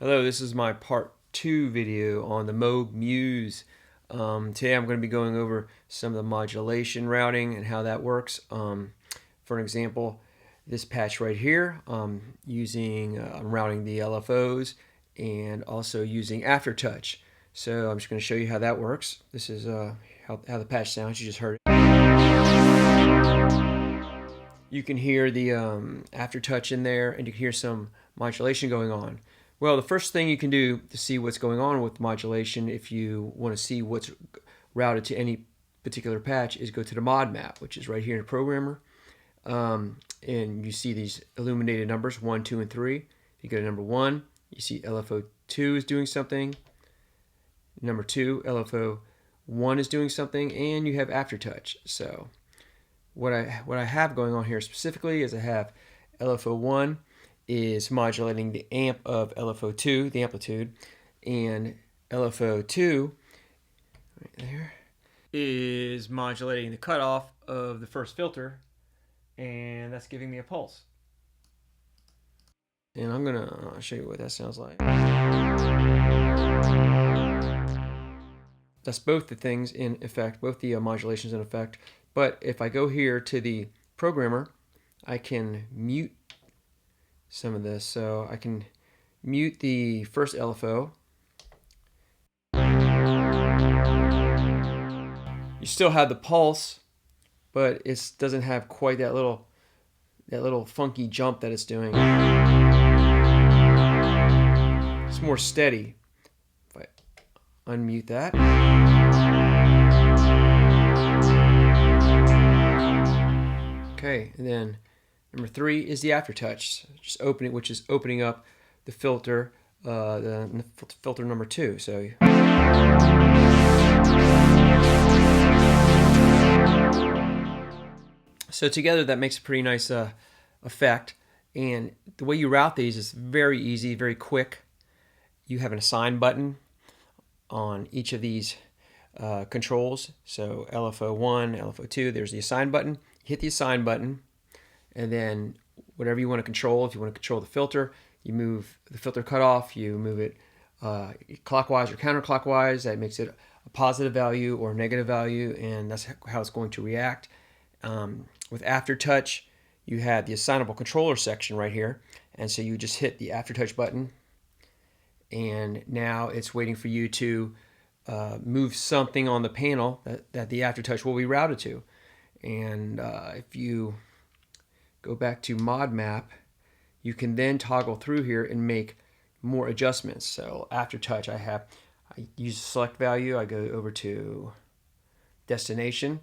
Hello, this is my part 2 video on the Moog Muse. Today I'm going to be going over some of the modulation routing and how that works. For an example, this patch right here, I'm routing the LFOs and also using Aftertouch. So I'm just going to show you how that works. This is how the patch sounds. You just heard it. You can hear the Aftertouch in there, and you can hear some modulation going on. Well, the first thing you can do to see what's going on with modulation, if you want to see what's routed to any particular patch, is go to the mod map, which is right here in the programmer. And you see these illuminated numbers 1, 2, and 3. If you go to number 1, you see LFO2 is doing something. Number 2, LFO1 is doing something, and you have Aftertouch. So what I have going on here specifically is I have LFO1 is modulating the amp of LFO2, the amplitude, and LFO2 right there is modulating the cutoff of the first filter, and that's giving me a pulse. And I'm gonna show you what that sounds like. That's both the things in effect, both the modulations in effect. But if I go here to the programmer, I can mute some of this. So I can mute the first LFO. You still have the pulse, but it doesn't have quite that little funky jump that it's doing. It's more steady. If I unmute that. Okay, and then number 3 is the Aftertouch, which is opening up the filter, the filter number 2. So together that makes a pretty nice effect. And the way you route these is very easy, very quick. You have an assign button on each of these controls. So LFO1, LFO2, there's the assign button. Hit the assign button, and then whatever you want to control, if you want to control the filter, you move the filter cutoff, you move it clockwise or counterclockwise. That makes it a positive value or a negative value, and that's how it's going to react. With Aftertouch, you have the assignable controller section right here, and so you just hit the Aftertouch button, and now it's waiting for you to move something on the panel that the Aftertouch will be routed to. And if you go back to mod map, you can then toggle through here and make more adjustments. So Aftertouch, I use select value. I go over to destination.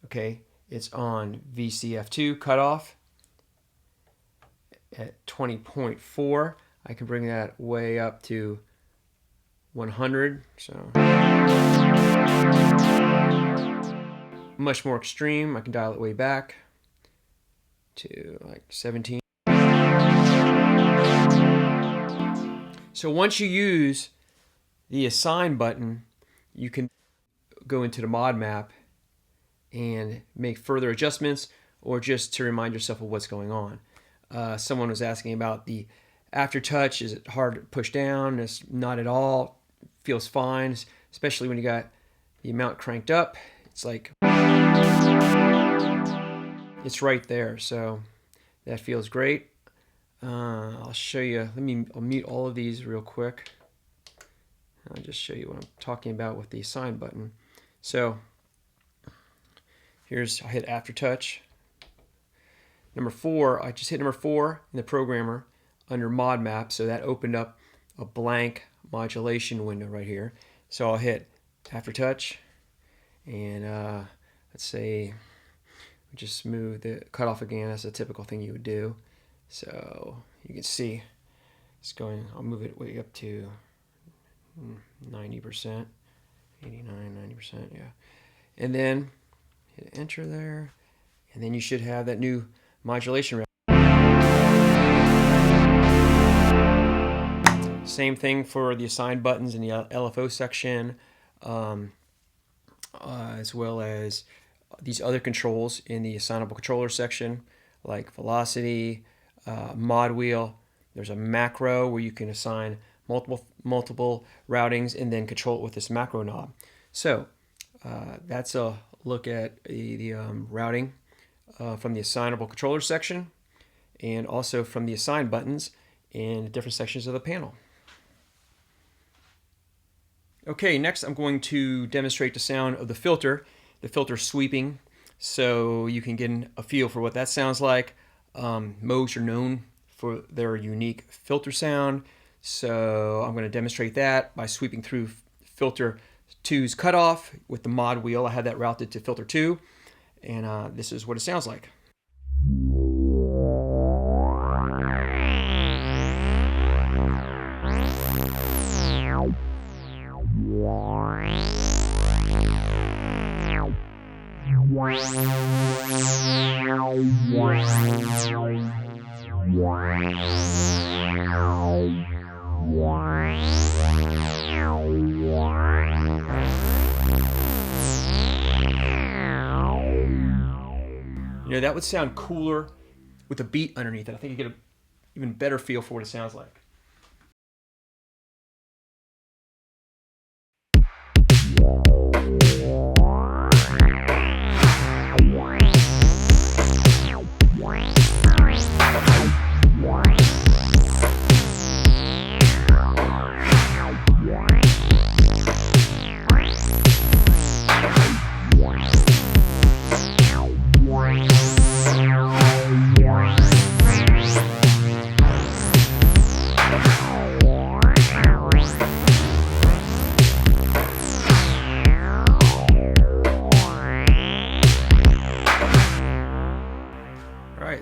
Okay, it's on VCF2 cutoff at 20.4. I can bring that way up to 100. So much more extreme. I can dial it way back to like 17. So once you use the assign button, you can go into the mod map and make further adjustments, or just to remind yourself of what's going on. Someone was asking about the Aftertouch. Is it hard to push down? It's not at all. It feels fine, especially when you got the amount cranked up. It's like it's right there, so that feels great. I'll show you. I'll mute all of these real quick. I'll just show you what I'm talking about with the assign button. So I'll hit Aftertouch. Number 4, I just hit number 4 in the programmer under mod map, so that opened up a blank modulation window right here. So I'll hit Aftertouch, and let's say we just move the cutoff again. That's a typical thing you would do. So you can see it's going. I'll move it way up to 90%, 89, 90%, yeah. And then hit enter there, and then you should have that new modulation. Same thing for the assign buttons in the LFO section, as well as these other controls in the assignable controller section, like velocity, mod wheel. There's a macro where you can assign multiple routings and then control it with this macro knob. So that's a look at the routing from the assignable controller section, and also from the assign buttons in different sections of the panel. Okay, next I'm going to demonstrate the sound of the filter sweeping, so you can get a feel for what that sounds like. Moogs are known for their unique filter sound, so I'm going to demonstrate that by sweeping through filter 2's cutoff with the mod wheel. I had that routed to filter 2, and this is what it sounds like. You know, that would sound cooler with a beat underneath it. I think you get an even better feel for what it sounds like.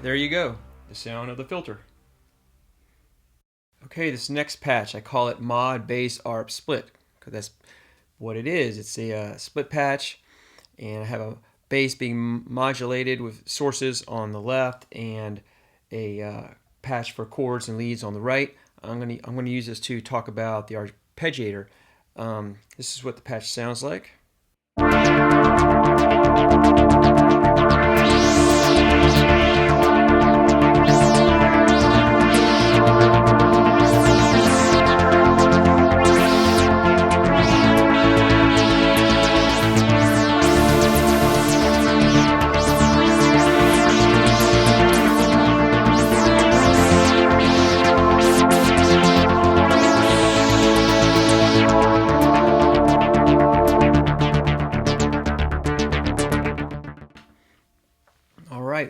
There you go, the sound of the filter. Okay, this next patch, I call it Mod Bass ARP Split, because that's what it is. It's a split patch, and I have a bass being modulated with sources on the left and a patch for chords and leads on the right. I'm gonna use this to talk about the arpeggiator. This is what the patch sounds like.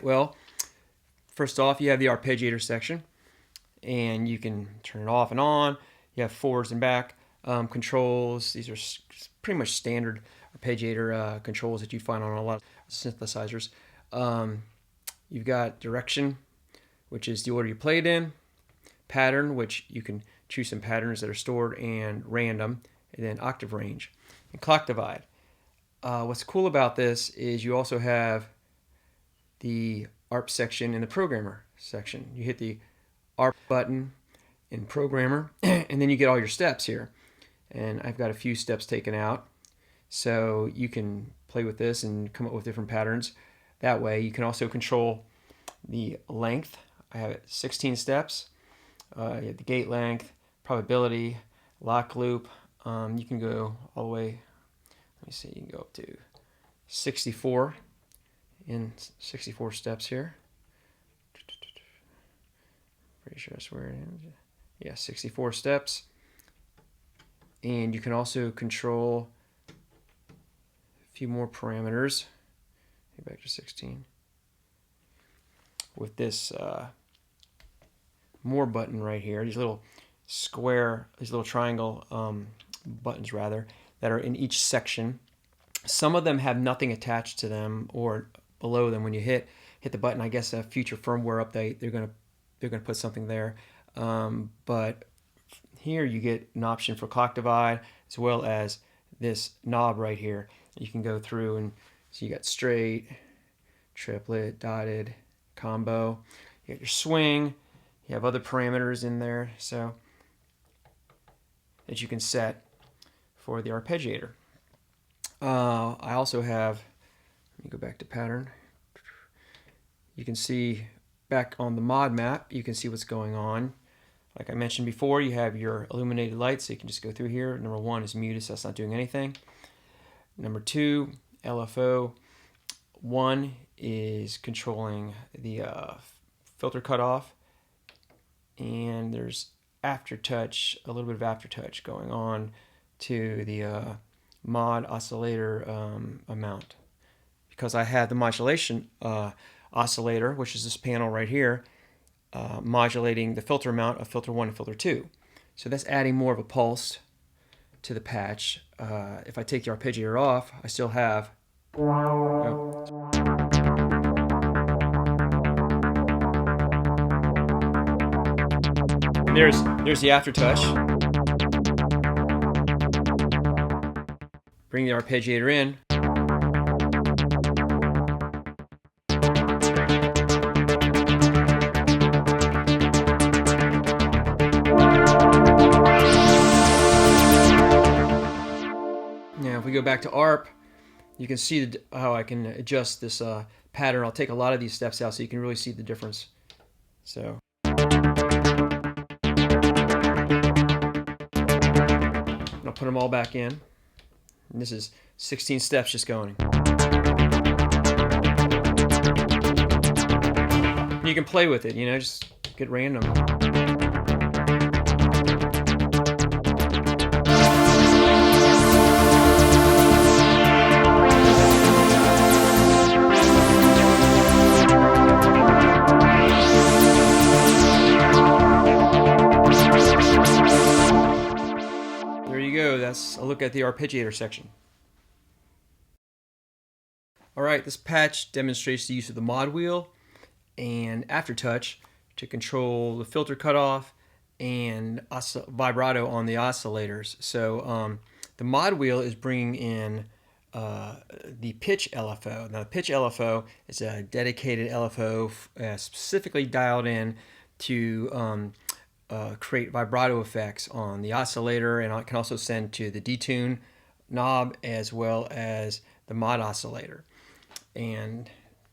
Well, first off, you have the arpeggiator section, and you can turn it off and on. You have forwards and back controls. These are pretty much standard arpeggiator controls that you find on a lot of synthesizers. You've got direction, which is the order you play it in, pattern, which you can choose some patterns that are stored, and random, and then octave range, and clock divide. What's cool about this is you also have the ARP section and the programmer section. You hit the ARP button in programmer, and then you get all your steps here. And I've got a few steps taken out, so you can play with this and come up with different patterns that way. You can also control the length. I have it 16 steps. You have the gate length, probability, lock loop. You can go all the way, let me see, you can go up to 64 in 64 steps here. Pretty sure that's where it is. Yeah, 64 steps. And you can also control a few more parameters. Go back to 16. With this more button right here, these little square, these little triangle buttons rather, that are in each section. Some of them have nothing attached to them or below them. When you hit the button, I guess a future firmware update, they're gonna put something there. But here you get an option for clock divide, as well as this knob right here. You can go through, and so you got straight, triplet, dotted, combo. You got your swing. You have other parameters in there, so that you can set for the arpeggiator. I also have, let me go back to pattern. You can see back on the mod map, you can see what's going on. Like I mentioned before, you have your illuminated lights, so you can just go through here. Number 1 is muted, so that's not doing anything. Number 2, LFO. 1 is controlling the filter cutoff, and there's aftertouch, a little bit of aftertouch going on to the mod oscillator amount. Because I have the modulation oscillator, which is this panel right here, modulating the filter amount of filter 1 and filter 2. So that's adding more of a pulse to the patch. If I take the arpeggiator off, I still have... Oh. And there's the aftertouch. Bring the arpeggiator in. Now if we go back to ARP, you can see how I can adjust this pattern. I'll take a lot of these steps out so you can really see the difference. So I'll put them all back in. And this is 16 steps just going. You can play with it, you know, just get random. There you go, that's a look at the arpeggiator section. Alright, this patch demonstrates the use of the mod wheel and aftertouch to control the filter cutoff and vibrato on the oscillators. So the mod wheel is bringing in the pitch LFO. Now the pitch LFO is a dedicated LFO specifically dialed in to create vibrato effects on the oscillator, and it can also send to the detune knob as well as the mod oscillator. And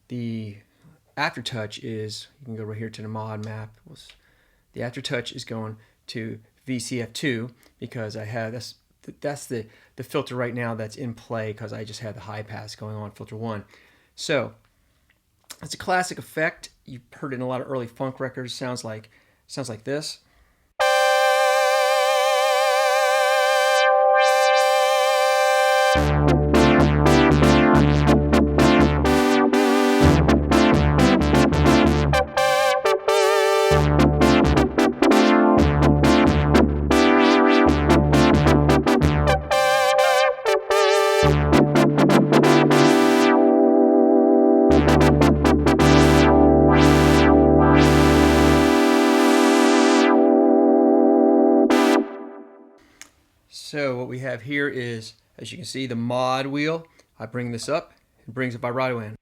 the aftertouch is, you can go right here to the mod map. The aftertouch is going to VCF2 because I have that's the filter right now that's in play because I just had the high pass going on filter 1. So it's a classic effect. You've heard it in a lot of early funk records. Sounds like this. So what we have here is, as you can see, the mod wheel. I bring this up, it brings a vibrato in.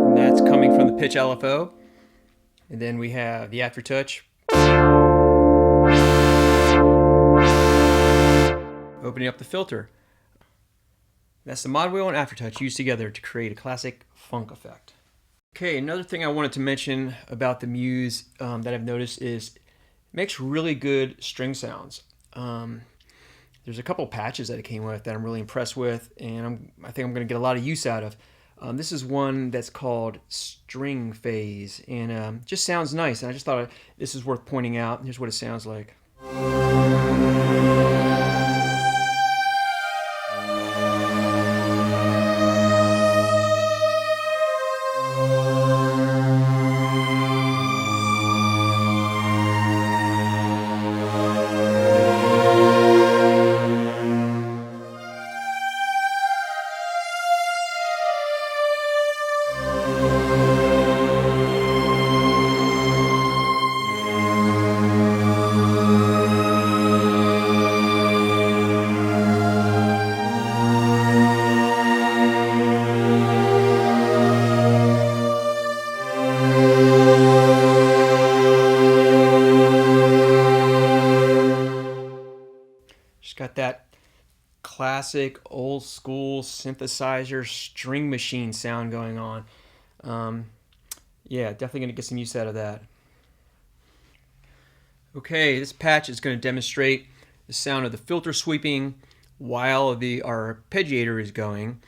And that's coming from the pitch LFO. And then we have the aftertouch. Opening up the filter. That's the mod wheel and aftertouch used together to create a classic funk effect. Okay, another thing I wanted to mention about the Muse that I've noticed is it makes really good string sounds. There's a couple patches that it came with that I'm really impressed with, and I think I'm going to get a lot of use out of. This is one that's called String Phase, and just sounds nice, and I just thought this is worth pointing out. Here's what it sounds like. Got that classic old school synthesizer string machine sound going on. Yeah, definitely going to get some use out of that. Okay, this patch is going to demonstrate the sound of the filter sweeping while the arpeggiator is going,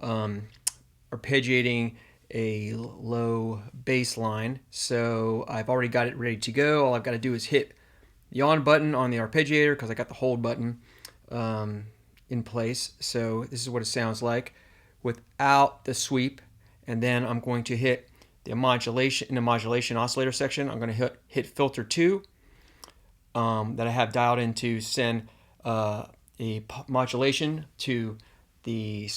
arpeggiating a low bass line. So I've already got it ready to go. All I've got to do is hit the on button on the arpeggiator because I got the hold button in place. So this is what it sounds like without the sweep. And then I'm going to hit the modulation in the modulation oscillator section. I'm going to hit filter 2 that I have dialed in to send a modulation to the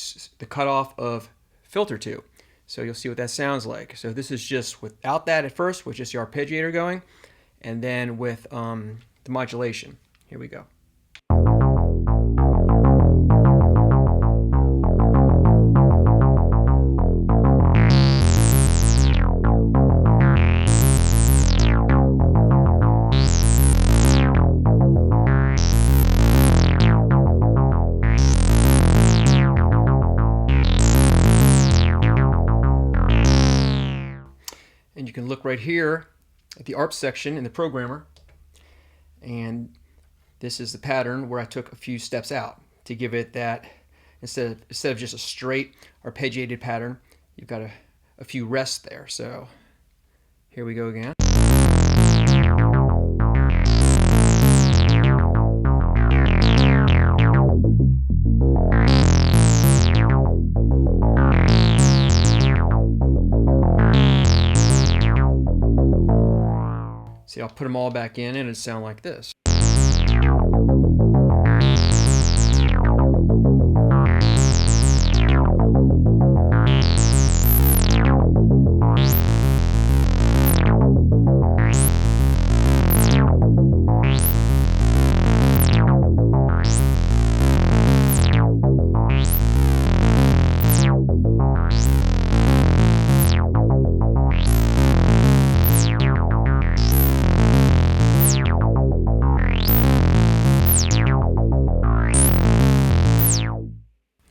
cutoff of filter 2. So you'll see what that sounds like. So this is just without that at first, with just the arpeggiator going, and then with the modulation. Here we go. And you can look right here at the ARP section in the programmer, and this is the pattern where I took a few steps out to give it that, instead of just a straight arpeggiated pattern, you've got a few rests there. So here we go again. See, I'll put them all back in and it'll sound like this.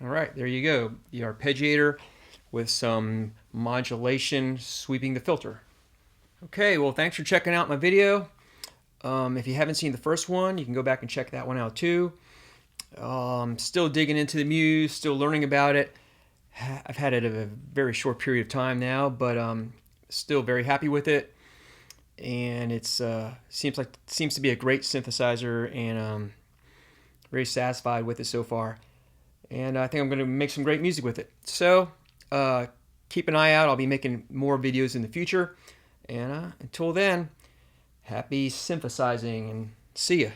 Alright, there you go. The arpeggiator with some modulation sweeping the filter. Okay, well, thanks for checking out my video. If you haven't seen the first one, you can go back and check that one out too. Still digging into the Muse, still learning about it. I've had it a very short period of time now, but still very happy with it. And it's seems to be a great synthesizer, and very satisfied with it so far. And I think I'm going to make some great music with it. So keep an eye out. I'll be making more videos in the future. And until then, happy synthesizing, and see ya.